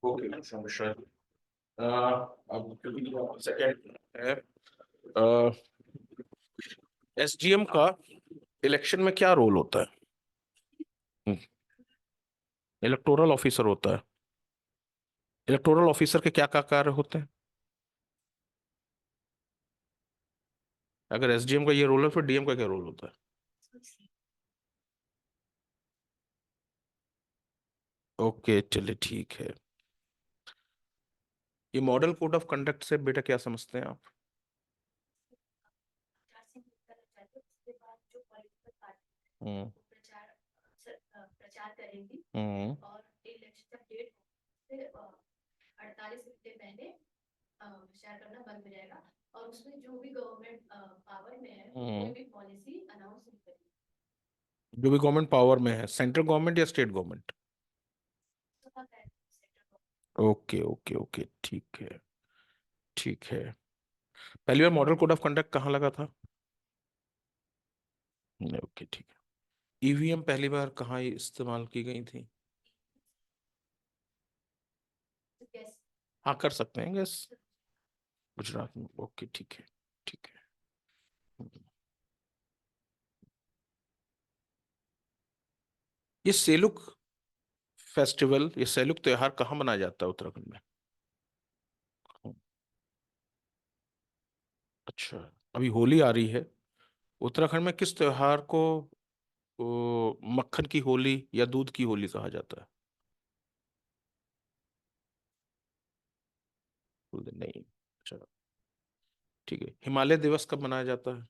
Okay, समस्या अब second है, एसडीएम का इलेक्शन में क्या रोल होता है? इलेक्टोरल ऑफिसर होता है। इलेक्टोरल ऑफिसर के क्या क्या कार्य होते हैं? अगर एसडीएम का ये रोल है, फिर डीएम का क्या रोल होता है? ओके, चलिए ठीक है। ये मॉडल कोड ऑफ कंडक्ट से बेटा क्या समझते हैं आप? हम्म। प्रचार करेंगी हम्म। और इलेक्शन का डेट से 48 घंटे पहले शेयर करना बंद हो जाएगा। और उसमें जो भी गवर्नमेंट पावर में है वो कोई हम्म। भी पॉलिसी अनाउंस नहीं करेगी। जो भी गवर्नमेंट पावर में है, सेंट्रल गवर्नमेंट या स्टेट गवर्नमेंट? तो पता है सेंट्रल ओके ओके ओके, ठीक है। ठीक है। पहली बार मॉडल कोड ऑफ कंडक्ट कहाँ लगा था? ओके, ठीक है। ईवीएम पहली बार कहाँ इस्तेमाल की गई थी? गवर्नमेंट। हाँ, कर सकते हैं गैस। गुजरात में, ओके, ठीक है। ठीक है। ये सेलुक फेस्टिवल, ये सेलुक त्योहार कहाँ मनाया जाता है उत्तराखंड में? अच्छा। अभी होली आ रही है। उत्तराखंड में किस त्योहार को मक्खन की होली या दूध की होली कहा जाता है? नहीं। अच्छा। ठीक है, हिमालय दिवस कब मनाया जाता है?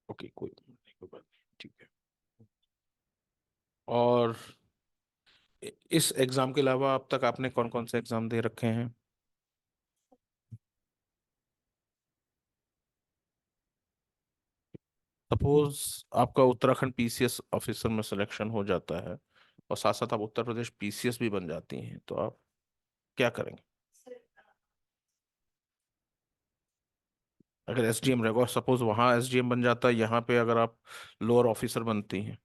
ओके, कोई नहीं, कोई बात नहीं, ठीक है। और इस एग्जाम के अलावा अब तक आपने कौन कौन से एग्जाम दे रखे हैं? सपोज आपका उत्तराखंड पीसीएस ऑफिसर में सिलेक्शन हो जाता है, और साथ साथ आप उत्तर प्रदेश पीसीएस भी बन जाती हैं, तो आप क्या करेंगे? अगर एसडीएम रहेगा, सपोज वहां एसडीएम बन जाता है, यहाँ पे अगर आप लोअर ऑफिसर बनती हैं।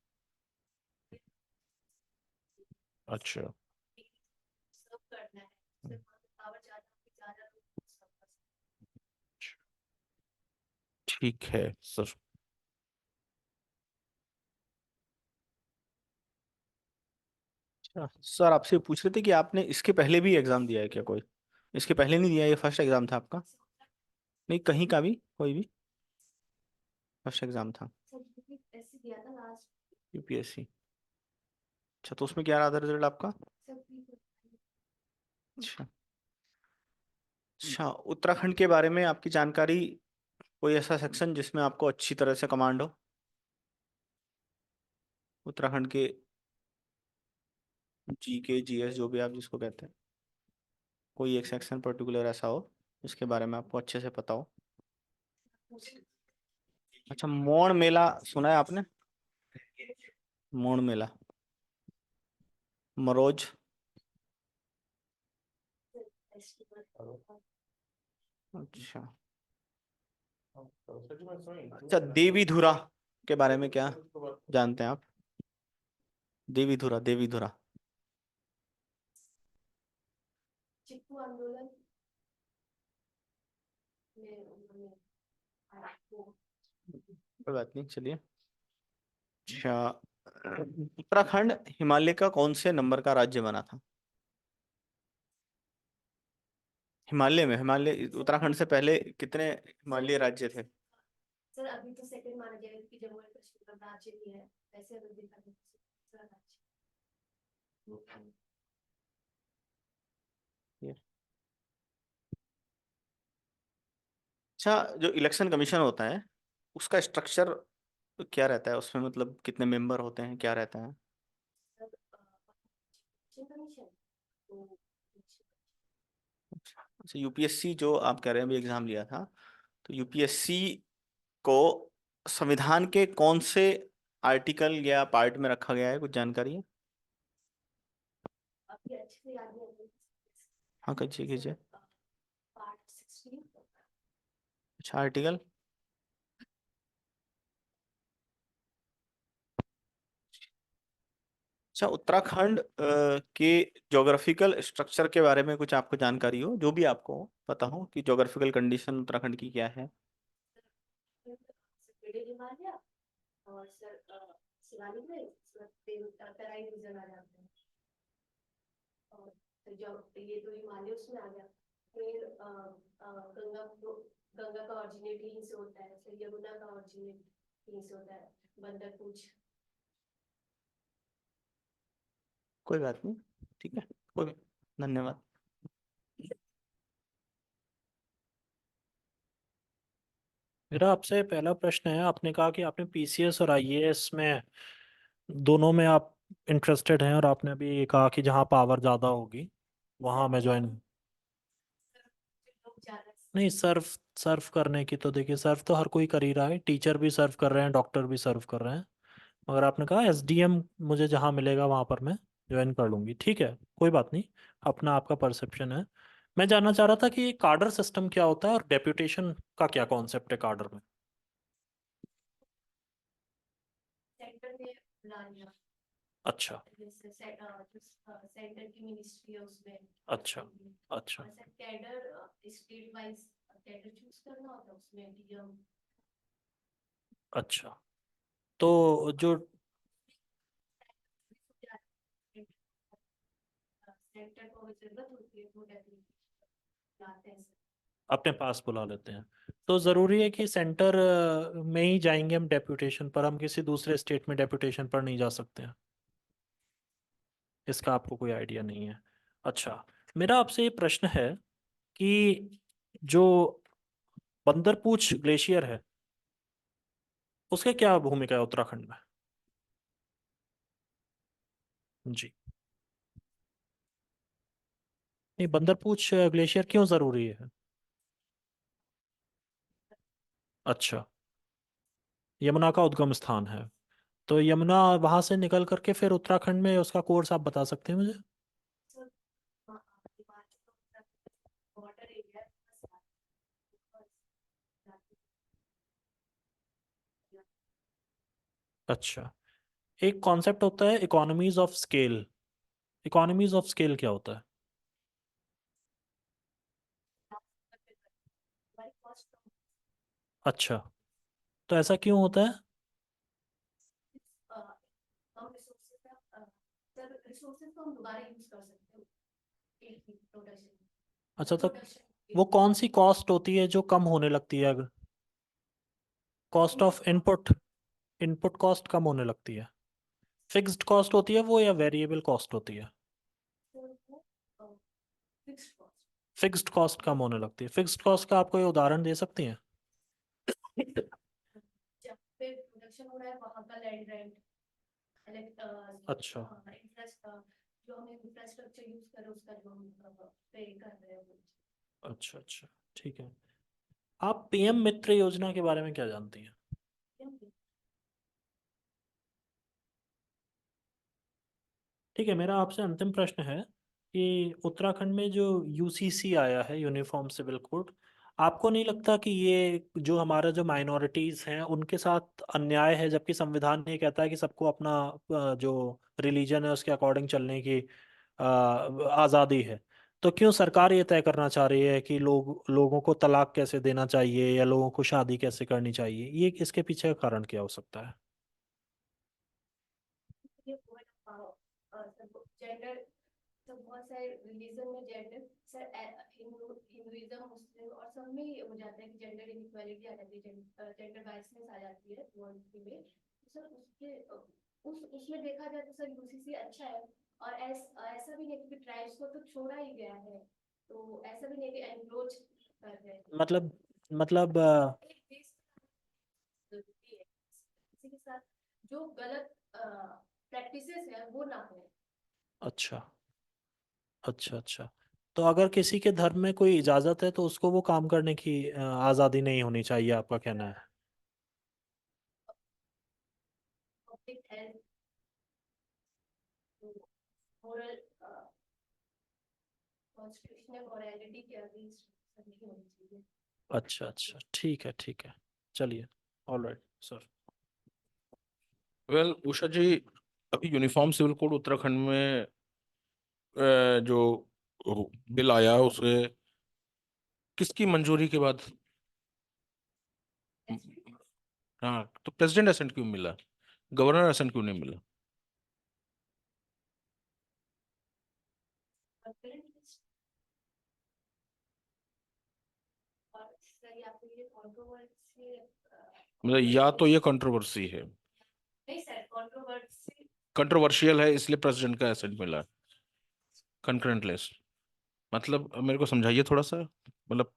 अच्छा। सब करना है। हम्म। सिर्फ पावर ज्यादा तो सब कर सकते ठीक है सर। अच्छा सर, आपसे पूछ रहे थे कि आपने इसके पहले भी एग्जाम दिया है क्या कोई? इसके पहले नहीं दिया, ये फर्स्ट एग्जाम था आपका? नहीं, कहीं का भी कोई भी फर्स्ट एग्जाम था? हैं। सब ऐसे दिया था लास्ट। यूपीएससी। अच्छा, तो उसमें क्या रहा था रिजल्ट आपका? सब अच्छा। अच्छा, उत्तराखंड के बारे में आपकी जानकारी, कोई ऐसा सेक्शन जिसमें आपको अच्छी तरह से कमांड हो उत्तराखंड के? जी के जीएस जो भी आप जिसको कहते हैं, कोई एक सेक्शन पर्टिकुलर ऐसा हो जिसके बारे में आपको अच्छे से पता हो? अच्छा, मोण मेला सुना है आपने? मोण मेला, मरोज। अच्छा। अच्छा, देवीधुरा के बारे में क्या जानते हैं आप? देवीधुरा, देवीधुरा। चिपकू आंदोलन में उन्होंने आपको कोई बात नहीं, चलिए। अच्छा, उत्तराखंड हिमालय का कौन से नंबर का राज्य बना था? हिमालय में, हिमालय उत्तराखंड से पहले कितने हिमालय राज्य थे? सर अभी तो सेकंड माना जाएगा कि जम्मू एंड कश्मीर का राज्य भी है। वैसे अगर देखा जाए तो दूसरा राज्य। ये। अच्छा, जो इलेक्शन कमीशन होता है उसका स्ट्रक्चर क्या रहता है? उसमें मतलब कितने मेंबर होते हैं, क्या रहता है? सर इलेक्शन कमीशन तो अच्छा, यूपीएससी जो आप कह रहे हैं अभी एग्जाम लिया था, तो यूपीएससी को संविधान के कौन से आर्टिकल या पार्ट में रखा गया है, कुछ जानकारी है? अभी अच्छे से याद नहीं आ रही। हाँ, कीजिए सर कीजिए। पार्ट 16। अच्छा, आर्टिकल। अच्छा, उत्तराखंड के ज्योग्राफिकल स्ट्रक्चर के बारे में कुछ आपको जानकारी हो, जो भी आपको पता हो कि ज्योग्राफिकल कंडीशन उत्तराखंड की क्या है? सर हिमालय और सर शिवालिक में सर तराई रीजन आ जाते हैं। और तो जब ये तो हिमालय उसमें आ गया, फिर गंगा का ऑरिजिनेट यहीं से होता है, फिर यमुना का ऑरिजिनेट यहीं से होता है, बंदरपूछ। कोई बात नहीं, ठीक है, कोई धन्यवाद। मेरा आपसे पहला प्रश्न है, आपने कहा कि आपने पीसीएस और आईएएस में दोनों में आप इंटरेस्टेड हैं, और आपने अभी कहा कि जहाँ पावर ज़्यादा होगी वहाँ मैं ज्वाइन। लोग ज्यादा नहीं, सर्व सर्व करने की तो देखिए, सर्व तो हर कोई कर ही रहा है, टीचर भी सर्व कर रहे हैं, डॉक्टर भी सर्व कर रहे हैं। मगर आपने कहा एसडीएम मुझे जहाँ मिलेगा वहाँ पर मैं ज्वाइन कर लूँगी, ठीक है, कोई बात नहीं, अपना आपका परसेप्शन है। मैं जानना चाह रहा था कि कार्डर सिस्टम क्या होता है और डेप्यूटेशन का क्या कॉन्सेप्ट है कार्डर में। सेंटर में बुला लिया, अच्छा जैसे सेंटर की मिनिस्ट्री है उसमें। अच्छा अच्छा और sir cadre state wise cadre choose करना होता है उसमें डीएम। अच्छा। तो जो सेंटर को जरूरत होती है वो डेफिनेटली लाते हैं सर। अपने पास बुला लेते हैं, तो ज़रूरी है कि सेंटर में ही जाएंगे हम डेप्यूटेशन पर, हम किसी दूसरे स्टेट में डेप्यूटेशन पर नहीं जा सकते हैं? इसका आपको कोई आइडिया नहीं है? अच्छा, मेरा आपसे ये प्रश्न है कि जो बंदरपूछ ग्लेशियर है उसके क्या भूमिका है उत्तराखंड में? जी। नहीं, बंदरपूछ ग्लेशियर क्यों ज़रूरी है? अच्छा, यमुना का उद्गम स्थान है, तो यमुना वहां से निकल करके फिर उत्तराखंड में उसका कोर्स आप बता सकते हैं मुझे? सर बॉर्डर एरिया अच्छा, एक कॉन्सेप्ट होता है economies of scale. Economies of scale क्या होता है? हमारी कॉस्ट अच्छा, तो ऐसा क्यों होता है? कम रिसोर्सेज का सर रिसोर्सेज को हम दोबारा यूज कर सकते हैं एक ही प्रोडक्शन अच्छा, तो प्रोडक्शन। वो कौन सी कॉस्ट होती है जो कम होने लगती है अगर? Cost of input, input cost कम होने लगती है। फिक्स्ड कॉस्ट होती है वो या वेरिएबल कॉस्ट होती है? फिक्स्ड कॉस्ट फिक्स्ड कॉस्ट कम होने लगती है। फिक्स्ड कॉस्ट का आप कोई उदाहरण दे सकती हैं? जब पे प्रोडक्शन हो रहा है वहाँ का लैंड रेंट, अच्छा जो हम इंफ्रास्ट्रक्चर यूज कर रहे हैं उसका जो हम पे कर रहे हैं। अच्छा अच्छा, ठीक है। आप पीएम मित्र योजना के बारे में क्या जानती हैं? ठीक है, मेरा आपसे अंतिम प्रश्न है कि उत्तराखंड में जो यूसीसी आया है, यूनिफॉर्म सिविल कोड, आपको नहीं लगता कि ये जो हमारा जो माइनॉरिटीज़ हैं उनके साथ अन्याय है, जबकि संविधान ये कहता है कि सबको अपना जो रिलीजन है उसके अकॉर्डिंग चलने की आज़ादी है? तो क्यों सरकार ये तय करना चाह रही है कि लोगों को तलाक कैसे देना चाहिए या लोगों को शादी कैसे करनी चाहिए? ये इसके पीछे का कारण क्या हो सकता है? जेंडर तो बहुत सारे रिलीजन में जेंडर सर हिंदुइज्म मुस्लिम और सब में ही हो जाता है कि जेंडर इनइक्वालिटी आ जाती है, जेंडर बायसनेस आ जाती है वर्ल्ड में। तो सर उसके उसमें देखा जाए तो सर यूसीसी अच्छा है। और ऐसा भी नहीं कि ट्राइब्स को तो छोड़ा ही गया है, तो ऐसा भी नहीं कि एनक्रोच कर रहे हैं। मतलब मतलब एक देश जरूरी है किसी के साथ जो गलत प्रैक्टिसेस है वो ना हो। अच्छा अच्छा अच्छा, तो अगर किसी के धर्म में कोई इजाजत है तो उसको वो काम करने की आज़ादी नहीं होनी चाहिए, आपका कहना है? Public health moral constitutional morality के अगेंस्ट नहीं होनी चाहिए। अच्छा अच्छा, ठीक है, चलिए, all right sir. Well Usha जी, अभी यूनिफॉर्म सिविल कोड उत्तराखंड में जो बिल आया उसे किसकी मंजूरी के बाद? हाँ, तो प्रेसिडेंट असेंट क्यों मिला, गवर्नर असेंट क्यों नहीं मिला? और सर या फिर ये कंट्रोवर्सी, मतलब या तो ये कंट्रोवर्सी है, नहीं सर, कंट्रोवर्सी कंट्रोवर्शियल है इसलिए प्रेसिडेंट का एसेंट मिला, कंकरेंट लिस्ट। मतलब अब मेरे को समझाइए थोड़ा सा, मतलब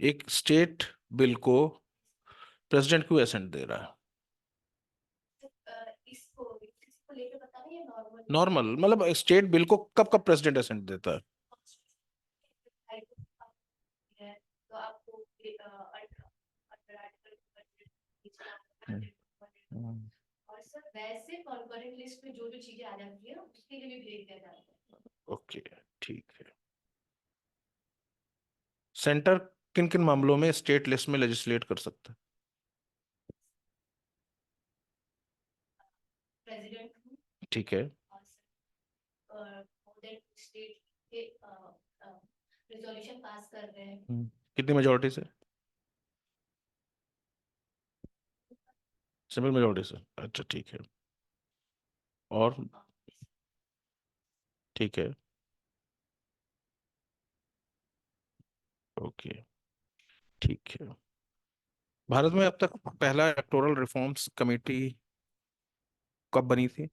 एक स्टेट बिल को प्रेसिडेंट क्यों एसेंट दे रहा है? इसको लेके पता नहीं, ये नॉर्मल नॉर्मल मतलब स्टेट बिल को कब कब प्रेसिडेंट एसेंट देता है? है, तो आपको अंडर आर्टिकल हम्म, हम्म, और सर वैसे कॉन्करेंट लिस्ट में जो जो चीजें आ जाती है उसके लिए भी भेज दिया जाता है। ओके, ठीक है। सेंटर किन किन मामलों में स्टेट लिस्ट में लेजिस्लेट कर सकता है? प्रेसिडेंट ठीक है। और स्टेट के रिजोल्यूशन पास कर रहे हैं, कितनी मेजोरिटी से? सिंपल मेजोरिटी से, अच्छा ठीक है। और ठीक है, ओके, ठीक है। भारत में अब तक पहला इलेक्टोरल रिफॉर्म्स कमेटी कब बनी थी?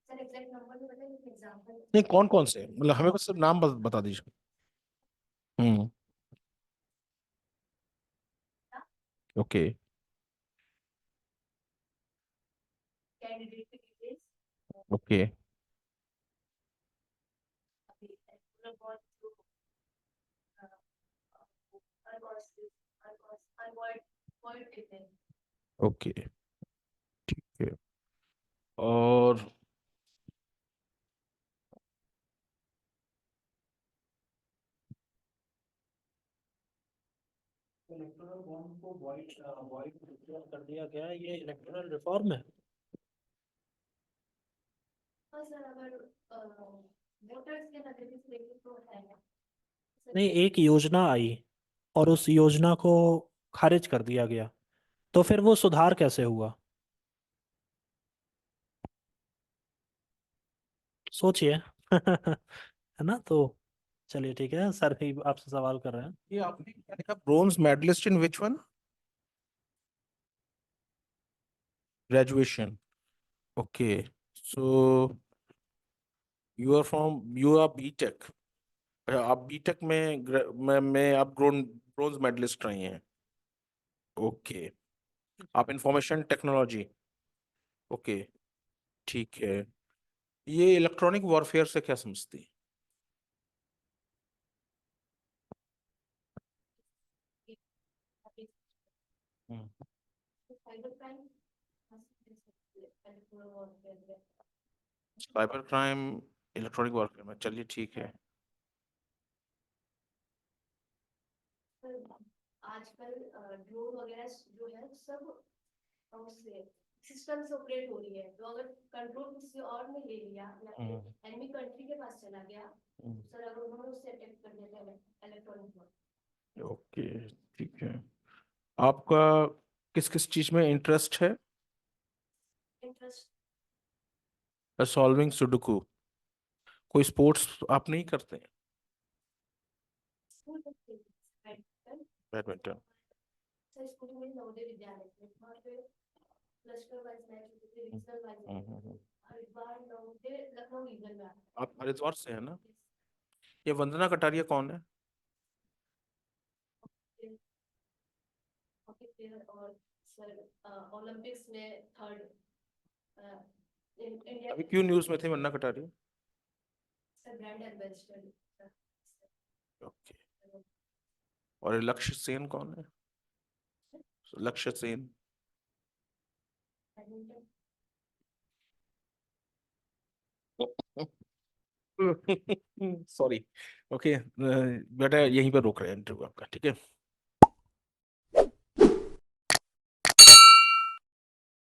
सर एग्जैक्ट नंबर नहीं पता, लेकिन एग्जांपल नहीं, कौन कौन से, मतलब हमें बस सिर्फ नाम बता दीजिए। हम्म, ओके, कैंडिडेट की डिटेल्स, ओके, अभी पूरा बहुत जो अनवॉइड देते हैं। ओके, ठीक है। और इलेक्टोरल बॉन्ड को वॉइड वॉइड कर दिया गया है, ये इलेक्टोरल रिफॉर्म है। हाँ सर, अगर वोटर्स के नजरिए से देखें तो है सर। नहीं, एक योजना आई और उस योजना को खारिज कर दिया गया, तो फिर वो सुधार कैसे हुआ? सोचिए। है ना? तो चलिए ठीक है, सर ही आपसे सवाल कर रहे हैं। ये आपने क्या लिखा, bronze medalist in which one? Graduation, okay. So you are BTech, आप बीटेक में में आप ब्रोंज मेडलिस्ट रही हैं, ओके। आप इंफॉर्मेशन टेक्नोलॉजी, ओके, ठीक है। ये इलेक्ट्रॉनिक वॉरफेयर से क्या समझती है? हम्म, cyber crime, cyber crime electronic warfare में, चलिए ठीक है। आजकल ड्रोन वगैरह जो है सब उससे सिस्टम से ऑपरेट हो रही है, तो अगर कंट्रोल किसी और ने ले लिया या हम्म, फिर एनिमी कंट्री के पास चला गया, हम्म, सर अगर उन्होंने उससे अटैक कर दिया इलेक्ट्रॉनिक ओके, ठीक है। आपका किस किस चीज में इंटरेस्ट है? इंटरेस्ट, सॉल्विंग सुडोकू, कोई स्पोर्ट्स आप नहीं करते हैं? School badminton, badminton, sir school में नवोदय विद्यालय थे, वहाँ पे क्लस्टर वाइज मैच होते थे, रीजनल वाइज हम्म, होते थे। हरिद्वार नवोदय लखनऊ रीजन में आता आप हरिद्वार से है ना? है। ये वंदना कटारिया कौन है? हॉकी प्लेयर और सर ओलंपिक्स में थर्ड इंडिया अभी क्यों न्यूज में थे Vandana Kataria? Sir brand ambassador, okay. और ये लक्ष्य सेन कौन है? लक्ष्य सेन, बैडमिंटन सॉरी। ओके बेटा, यहीं पर रोक रहे हैं इंटरव्यू आपका, ठीक है।